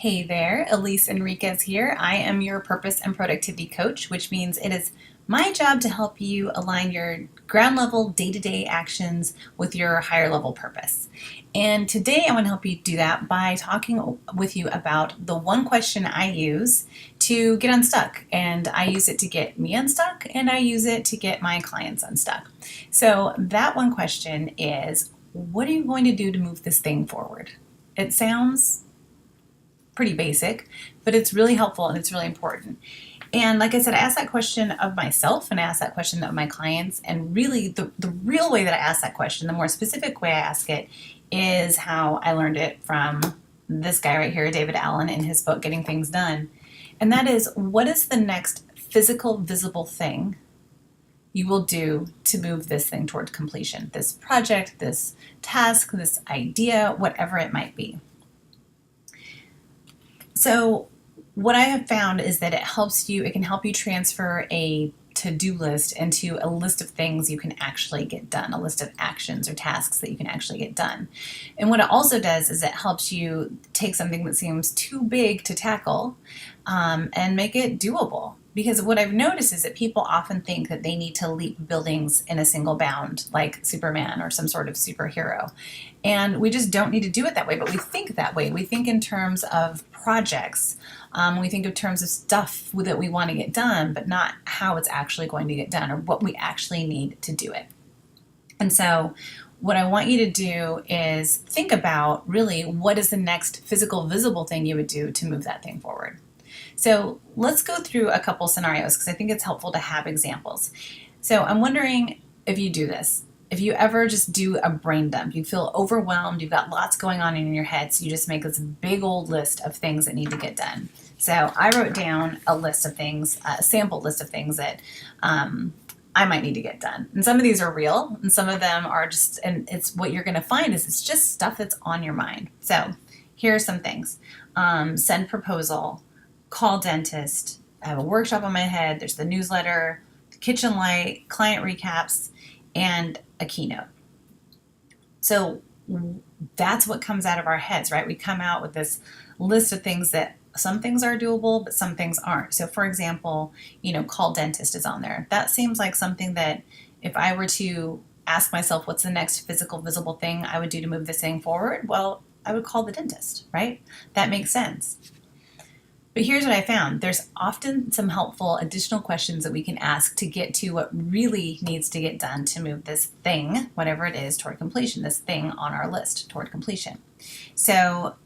Hey there, Elise Enriquez here. I am your purpose and productivity coach, which means it is my job to help you align your ground level day-to-day actions with your higher level purpose. And today I want to help you do that by talking with you about the one question I use to get unstuck. And I use it to get me unstuck, and I use it to get my clients unstuck. So that one question is, what are you going to do to move this thing forward? It sounds pretty basic, but it's really helpful and it's really important. And like I said, I ask that question of myself and I ask that question of my clients. And really, the real way that I ask that question, the more specific way I ask it, is how I learned it from this guy right here, David Allen, in his book, Getting Things Done. And that is, what is the next physical, visible thing you will do to move this thing toward completion? This project, this task, this idea, whatever it might be. So what I have found is that it can help you transfer a to-do list into a list of things you can actually get done, a list of actions or tasks that you can actually get done. And what it also does is it helps you take something that seems too big to tackle and make it doable. Because what I've noticed is that people often think that they need to leap buildings in a single bound, like Superman or some sort of superhero. And we just don't need to do it that way, but we think that way. We think in terms of projects. We think in terms of stuff that we want to get done, but not how it's actually going to get done or what we actually need to do it. And so what I want you to do is think about really what is the next physical, visible thing you would do to move that thing forward. So let's go through a couple scenarios because I think it's helpful to have examples. So I'm wondering if you do this. If you ever just do a brain dump, you feel overwhelmed, you've got lots going on in your head, so you just make this big old list of things that need to get done. So I wrote down a list of things, a sample list of things that I might need to get done. And some of these are real, and some of them are just, and it's what you're going to find is it's just stuff that's on your mind. So here are some things. Send proposal, call dentist, I have a workshop on my head, there's the newsletter, the kitchen light, client recaps, and a keynote. So that's what comes out of our heads, right? We come out with this list of things that some things are doable, but some things aren't. So for example, call dentist is on there. That seems like something that if I were to ask myself, what's the next physical, visible thing I would do to move this thing forward? Well, I would call the dentist, right? That makes sense. But here's what I found. There's often some helpful additional questions that we can ask to get to what really needs to get done to move this thing, whatever it is, toward completion, this thing on our list toward completion. So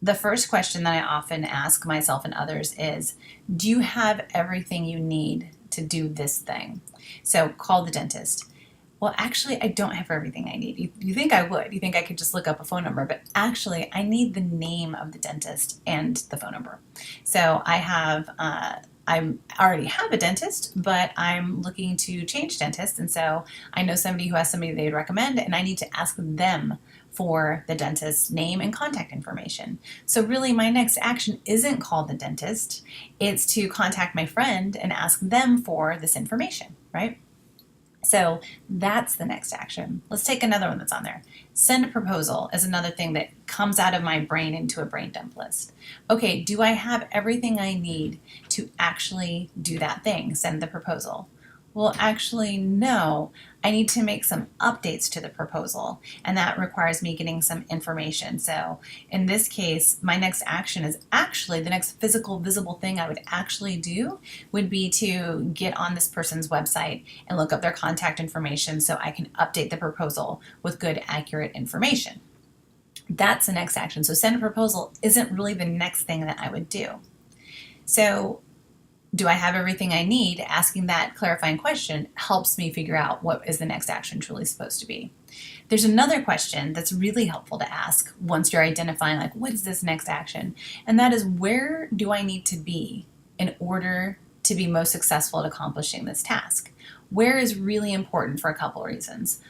the first question that I often ask myself and others is, do you have everything you need to do this thing? So call the dentist. Well, actually, I don't have everything I need. You think I would. You think I could just look up a phone number, but actually, I need the name of the dentist and the phone number. So I already have a dentist, but I'm looking to change dentists, and so I know somebody who has somebody they'd recommend, and I need to ask them for the dentist's name and contact information. So really, my next action isn't call the dentist. It's to contact my friend and ask them for this information, right? So that's the next action. Let's take another one that's on there. Send a proposal is another thing that comes out of my brain into a brain dump list. Okay, do I have everything I need to actually do that thing, send the proposal? Well, actually, no. I need to make some updates to the proposal, and that requires me getting some information. So in this case, my next action is actually the next physical, visible thing I would actually do would be to get on this person's website and look up their contact information so I can update the proposal with good, accurate information. That's the next action. So send a proposal isn't really the next thing that I would do. So do I have everything I need? Asking that clarifying question helps me figure out what is the next action truly supposed to be. There's another question that's really helpful to ask once you're identifying, like, what is this next action? And that is, where do I need to be in order to be most successful at accomplishing this task? Where is really important for a couple reasons.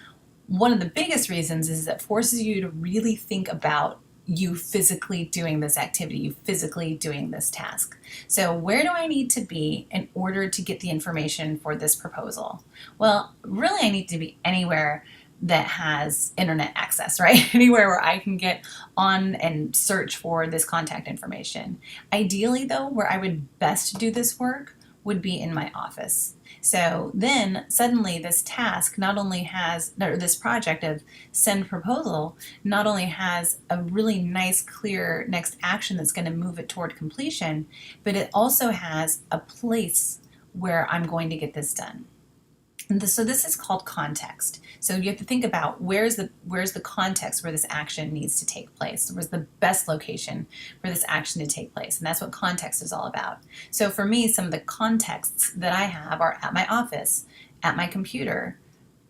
One of the biggest reasons is it forces you to really think about you physically doing this activity, you physically doing this task. So where do I need to be in order to get the information for this proposal? Well, really I need to be anywhere that has internet access, right? Anywhere where I can get on and search for this contact information. Ideally, though, where I would best do this work would be in my office. So then suddenly this task not only has, or this project of send proposal, not only has a really nice, clear next action that's going to move it toward completion, but it also has a place where I'm going to get this done. So this is called context. So you have to think about where's the context where this action needs to take place. Where's the best location for this action to take place? And that's what context is all about. So for me, some of the contexts that I have are at my office, at my computer,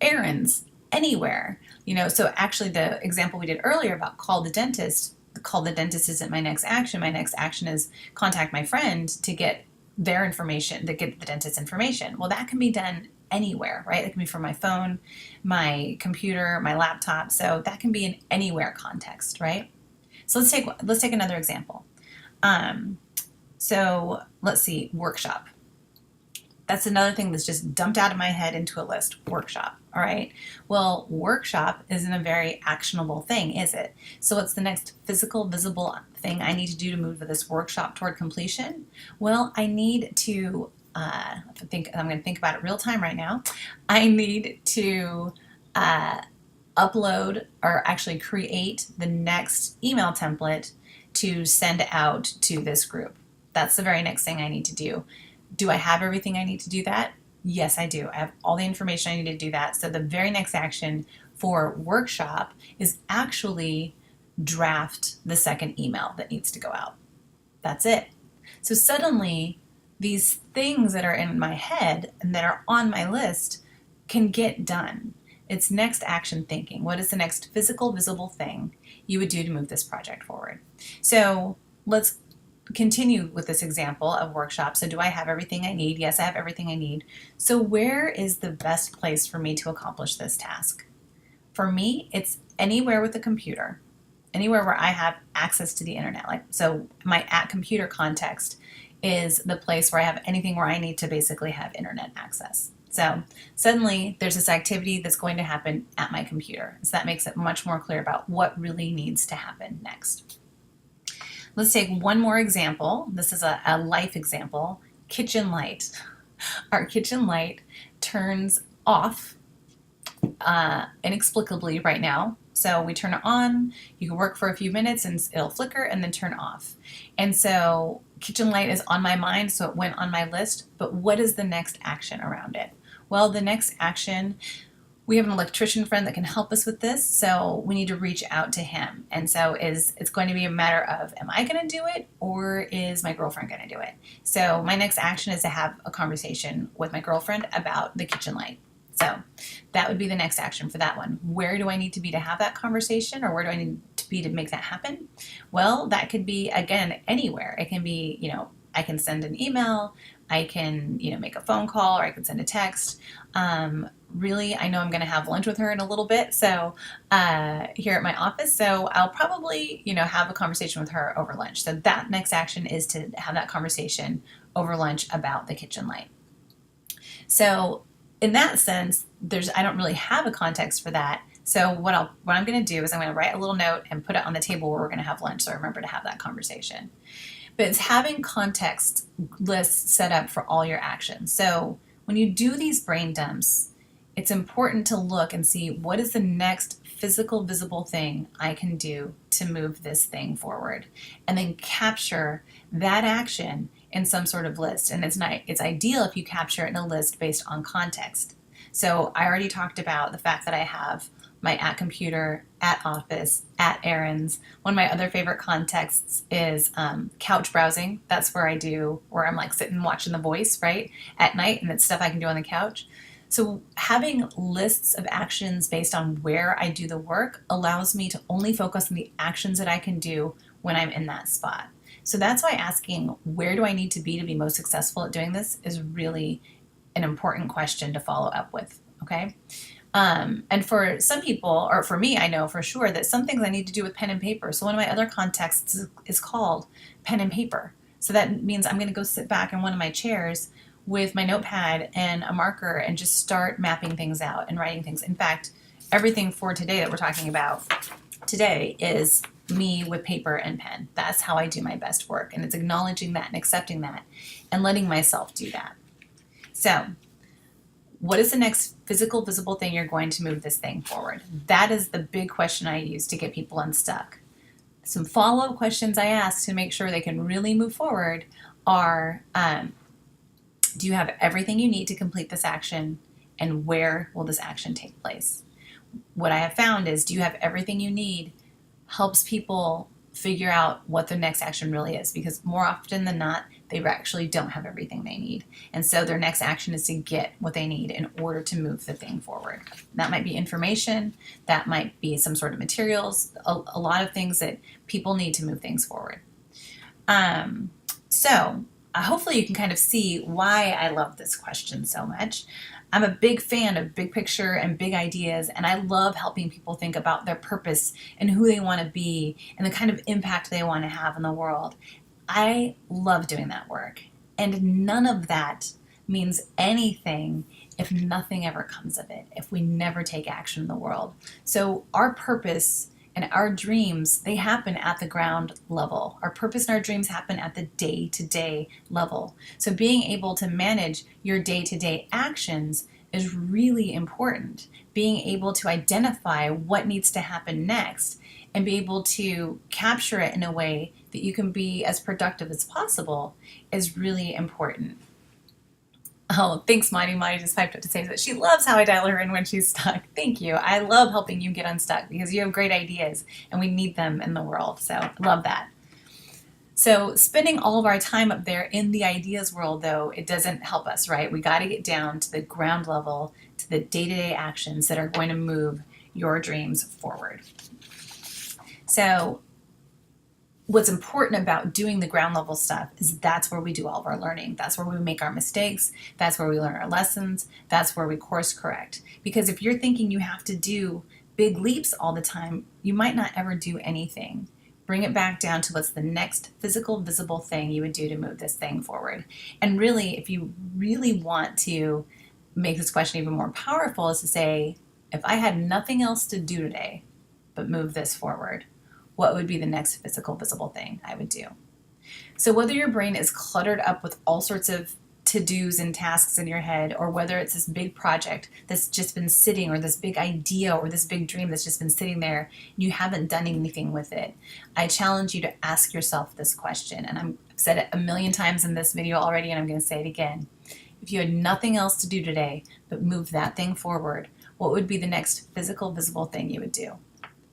errands, anywhere. So actually the example we did earlier about call the dentist isn't my next action. My next action is contact my friend to get their information, to get the dentist's information. Well, that can be done anywhere, right? It can be from my phone, my computer, my laptop. So that can be an anywhere context, right? So let's take another example. So let's see, workshop. That's another thing that's just dumped out of my head into a list, workshop. All right. Well, workshop isn't a very actionable thing, is it? So what's the next physical, visible thing I need to do to move this workshop toward completion? Well, I need to I'm going to think about it real time right now. I need to upload, or actually create, the next email template to send out to this group. That's the very next thing I need to do. Do I have everything I need to do that? Yes, I do. I have all the information I need to do that. So the very next action for workshop is actually draft the second email that needs to go out. That's it. So suddenly, these things that are in my head and that are on my list can get done. It's next action thinking. What is the next physical, visible thing you would do to move this project forward? So let's continue with this example of workshop. So do I have everything I need? Yes, I have everything I need. So where is the best place for me to accomplish this task? For me, it's anywhere with a computer, anywhere where I have access to the internet. So my at computer context is the place where I have anything where I need to basically have internet access. So suddenly there's this activity that's going to happen at my computer. So that makes it much more clear about what really needs to happen next. Let's take one more example. This is a life example. Kitchen light. Our kitchen light turns off inexplicably right now. So we turn it on, you can work for a few minutes and it'll flicker and then turn off. And so kitchen light is on my mind, so it went on my list, but what is the next action around it? Well, the next action, we have an electrician friend that can help us with this, so we need to reach out to him. And so it's going to be a matter of, am I going to do it or is my girlfriend going to do it? So my next action is to have a conversation with my girlfriend about the kitchen light. So that would be the next action for that one. Where do I need to be to have that conversation, or where do I need to be to make that happen? Well, that could be, again, anywhere. It can be, I can send an email, I can, make a phone call, or I can send a text. Really, I know I'm going to have lunch with her in a little bit, so here at my office. So I'll probably, have a conversation with her over lunch. So that next action is to have that conversation over lunch about the kitchen light. So in that sense, I don't really have a context for that. So what I'm going to do is I'm going to write a little note and put it on the table where we're going to have lunch, so I remember to have that conversation. But it's having context lists set up for all your actions. So when you do these brain dumps, it's important to look and see what is the next physical, visible thing I can do to move this thing forward, and then capture that action in some sort of list. And it's ideal if you capture it in a list based on context. So I already talked about the fact that I have my at computer, at office, at errands. One of my other favorite contexts is couch browsing. That's where I'm like sitting watching The Voice, right, at night, and it's stuff I can do on the couch. So having lists of actions based on where I do the work allows me to only focus on the actions that I can do when I'm in that spot. So that's why asking where do I need to be most successful at doing this is really an important question to follow up with, okay? And for some people, or for me, I know for sure that some things I need to do with pen and paper. So one of my other contexts is called pen and paper. So that means I'm going to go sit back in one of my chairs with my notepad and a marker and just start mapping things out and writing things. In fact, everything for today that we're talking about today is me with paper and pen. That's how I do my best work. And it's acknowledging that and accepting that and letting myself do that. So, what is the next physical, visible thing you're going to move this thing forward? That is the big question I use to get people unstuck. Some follow-up questions I ask to make sure they can really move forward are, do you have everything you need to complete this action, and where will this action take place? What I have found is, do you have everything you need helps people figure out what the next action really is, because more often than not, they actually don't have everything they need. And so their next action is to get what they need in order to move the thing forward. That might be information, that might be some sort of materials, a lot of things that people need to move things forward. So hopefully you can kind of see why I love this question so much. I'm a big fan of big picture and big ideas, and I love helping people think about their purpose and who they want to be and the kind of impact they want to have in the world. I love doing that work, and none of that means anything if nothing ever comes of it, if we never take action in the world. So our purpose and our dreams, they happen at the ground level. Our purpose and our dreams happen at the day-to-day level. So being able to manage your day-to-day actions is really important. Being able to identify what needs to happen next and be able to capture it in a way that you can be as productive as possible is really important. Oh, thanks, Monty. Monty just piped up to say that she loves how I dial her in when she's stuck. Thank you. I love helping you get unstuck because you have great ideas and we need them in the world. So love that. So spending all of our time up there in the ideas world, though, it doesn't help us, right? We got to get down to the ground level, to the day-to-day actions that are going to move your dreams forward. So what's important about doing the ground level stuff is that's where we do all of our learning. That's where we make our mistakes. That's where we learn our lessons. That's where we course correct. Because if you're thinking you have to do big leaps all the time, you might not ever do anything. Bring it back down to what's the next physical, visible thing you would do to move this thing forward. And really, if you really want to make this question even more powerful, is to say, if I had nothing else to do today but move this forward, what would be the next physical, visible thing I would do? So whether your brain is cluttered up with all sorts of to-dos and tasks in your head, or whether it's this big project that's just been sitting, or this big idea or this big dream that's just been sitting there, and you haven't done anything with it, I challenge you to ask yourself this question. And I've said it a million times in this video already, and I'm going to say it again. If you had nothing else to do today but move that thing forward, what would be the next physical, visible thing you would do?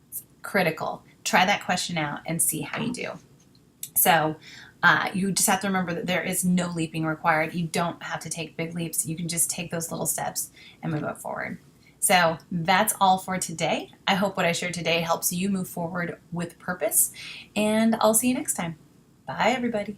It's critical. Try that question out and see how you do. So you just have to remember that there is no leaping required. You don't have to take big leaps. You can just take those little steps and move it forward. So that's all for today. I hope what I shared today helps you move forward with purpose, and I'll see you next time. Bye, everybody.